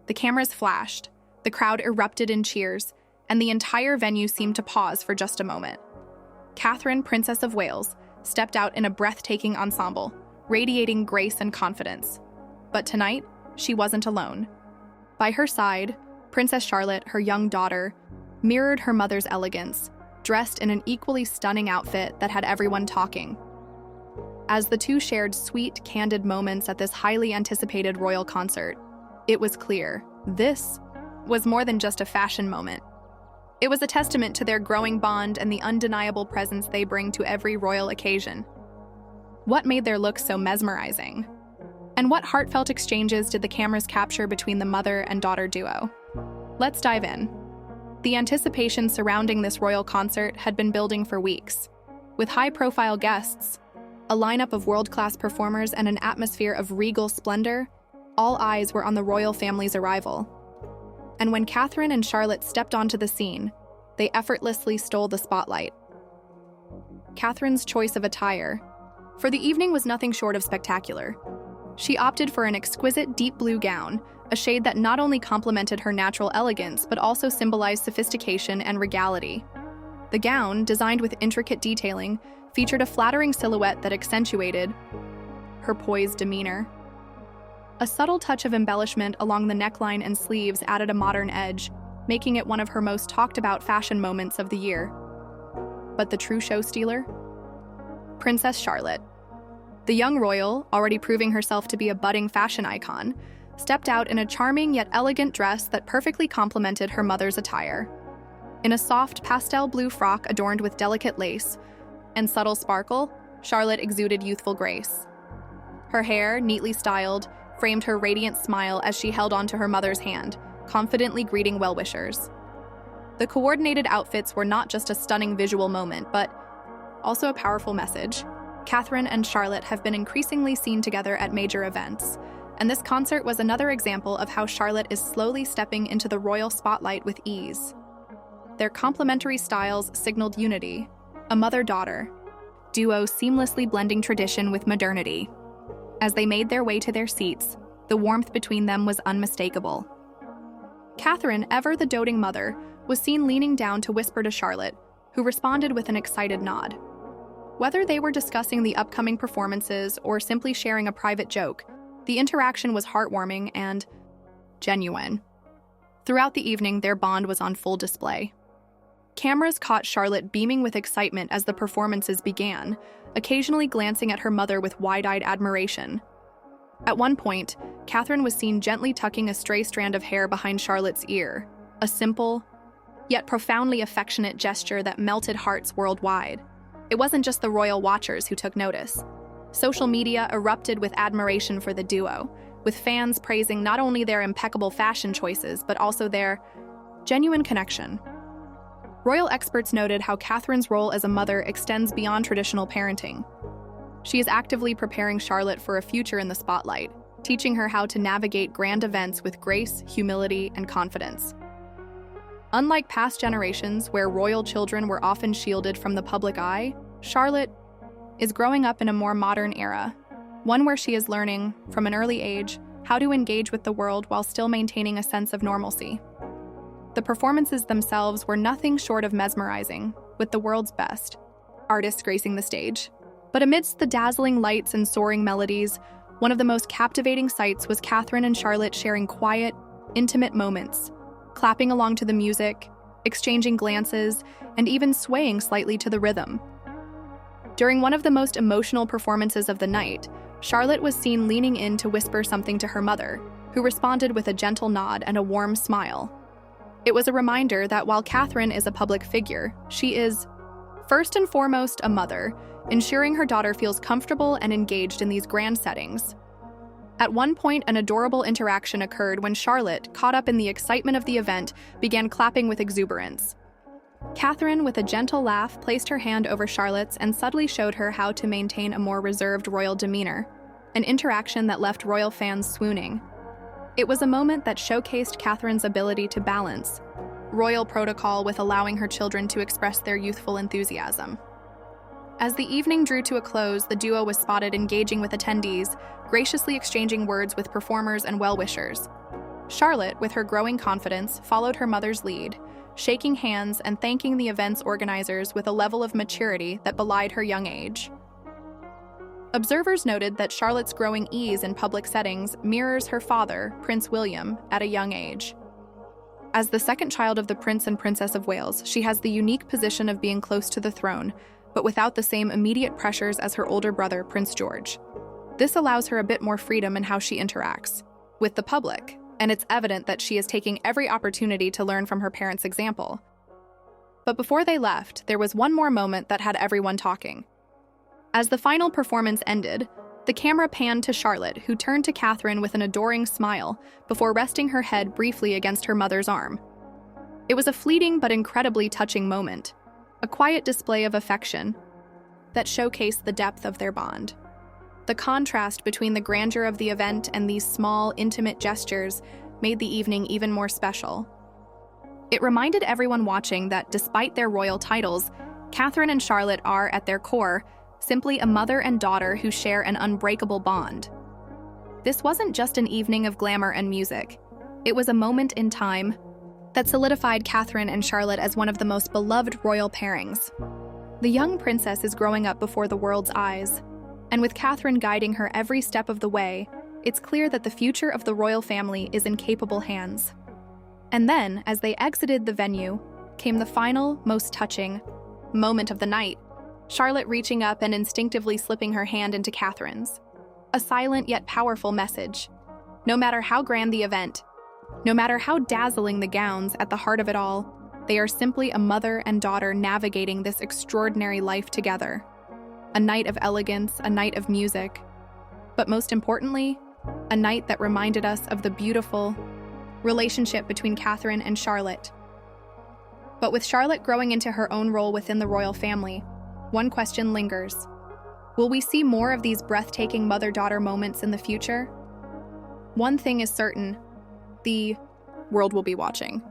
The cameras flashed, the crowd erupted in cheers, and the entire venue seemed to pause for just a moment. Catherine, Princess of Wales, stepped out in a breathtaking ensemble, radiating grace and confidence. But tonight, she wasn't alone. By her side, Princess Charlotte, her young daughter, mirrored her mother's elegance, dressed in an equally stunning outfit that had everyone talking. As the two shared sweet, candid moments at this highly anticipated royal concert, it was clear this was more than just a fashion moment. It was a testament to their growing bond and the undeniable presence they bring to every royal occasion. What made their looks so mesmerizing? And what heartfelt exchanges did the cameras capture between the mother and daughter duo? Let's dive in. The anticipation surrounding this royal concert had been building for weeks. With high-profile guests, a lineup of world-class performers, and an atmosphere of regal splendor, all eyes were on the royal family's arrival. And when Catherine and Charlotte stepped onto the scene, they effortlessly stole the spotlight. Catherine's choice of attire for the evening was nothing short of spectacular. She opted for an exquisite deep blue gown, a shade that not only complemented her natural elegance but also symbolized sophistication and regality. The gown, designed with intricate detailing, featured a flattering silhouette that accentuated her poised demeanor. A subtle touch of embellishment along the neckline and sleeves added a modern edge, making it one of her most talked-about fashion moments of the year. But the true show stealer? Princess Charlotte. The young royal, already proving herself to be a budding fashion icon, stepped out in a charming yet elegant dress that perfectly complemented her mother's attire. In a soft pastel blue frock adorned with delicate lace and subtle sparkle, Charlotte exuded youthful grace. Her hair, neatly styled, framed her radiant smile as she held onto her mother's hand, confidently greeting well-wishers. The coordinated outfits were not just a stunning visual moment, but also a powerful message. Catherine and Charlotte have been increasingly seen together at major events, and this concert was another example of how Charlotte is slowly stepping into the royal spotlight with ease. Their complementary styles signaled unity, a mother-daughter duo seamlessly blending tradition with modernity. As they made their way to their seats, the warmth between them was unmistakable. Catherine, ever the doting mother, was seen leaning down to whisper to Charlotte, who responded with an excited nod. Whether they were discussing the upcoming performances or simply sharing a private joke, the interaction was heartwarming and genuine. Throughout the evening, their bond was on full display. Cameras caught Charlotte beaming with excitement as the performances began, occasionally glancing at her mother with wide-eyed admiration. At one point, Catherine was seen gently tucking a stray strand of hair behind Charlotte's ear, a simple, yet profoundly affectionate gesture that melted hearts worldwide. It wasn't just the royal watchers who took notice. Social media erupted with admiration for the duo, with fans praising not only their impeccable fashion choices, but also their genuine connection. Royal experts noted how Catherine's role as a mother extends beyond traditional parenting. She is actively preparing Charlotte for a future in the spotlight, teaching her how to navigate grand events with grace, humility, and confidence. Unlike past generations where royal children were often shielded from the public eye, Charlotte is growing up in a more modern era, one where she is learning, from an early age, how to engage with the world while still maintaining a sense of normalcy. The performances themselves were nothing short of mesmerizing, with the world's best artists gracing the stage. But amidst the dazzling lights and soaring melodies, one of the most captivating sights was Catherine and Charlotte sharing quiet, intimate moments, clapping along to the music, exchanging glances, and even swaying slightly to the rhythm. During one of the most emotional performances of the night, Charlotte was seen leaning in to whisper something to her mother, who responded with a gentle nod and a warm smile. It was a reminder that while Catherine is a public figure, she is, first and foremost, a mother, ensuring her daughter feels comfortable and engaged in these grand settings. At one point, an adorable interaction occurred when Charlotte, caught up in the excitement of the event, began clapping with exuberance. Catherine, with a gentle laugh, placed her hand over Charlotte's and subtly showed her how to maintain a more reserved royal demeanor, an interaction that left royal fans swooning. It was a moment that showcased Catherine's ability to balance royal protocol with allowing her children to express their youthful enthusiasm. As the evening drew to a close, the duo was spotted engaging with attendees, graciously exchanging words with performers and well-wishers. Charlotte, with her growing confidence, followed her mother's lead, shaking hands and thanking the event's organizers with a level of maturity that belied her young age. Observers noted that Charlotte's growing ease in public settings mirrors her father, Prince William, at a young age. As the second child of the Prince and Princess of Wales, she has the unique position of being close to the throne, but without the same immediate pressures as her older brother, Prince George. This allows her a bit more freedom in how she interacts with the public, and it's evident that she is taking every opportunity to learn from her parents' example. But before they left, there was one more moment that had everyone talking. As the final performance ended, the camera panned to Charlotte, who turned to Catherine with an adoring smile before resting her head briefly against her mother's arm. It was a fleeting but incredibly touching moment, a quiet display of affection that showcased the depth of their bond. The contrast between the grandeur of the event and these small, intimate gestures made the evening even more special. It reminded everyone watching that despite their royal titles, Catherine and Charlotte are, at their core, simply a mother and daughter who share an unbreakable bond. This wasn't just an evening of glamour and music. It was a moment in time that solidified Catherine and Charlotte as one of the most beloved royal pairings. The young princess is growing up before the world's eyes, and with Catherine guiding her every step of the way, it's clear that the future of the royal family is in capable hands. And then, as they exited the venue, came the final, most touching moment of the night. Charlotte reaching up and instinctively slipping her hand into Catherine's. A silent yet powerful message. No matter how grand the event, no matter how dazzling the gowns, at the heart of it all, they are simply a mother and daughter navigating this extraordinary life together. A night of elegance, a night of music, but most importantly, a night that reminded us of the beautiful relationship between Catherine and Charlotte. But with Charlotte growing into her own role within the royal family, one question lingers. Will we see more of these breathtaking mother-daughter moments in the future? One thing is certain, the world will be watching.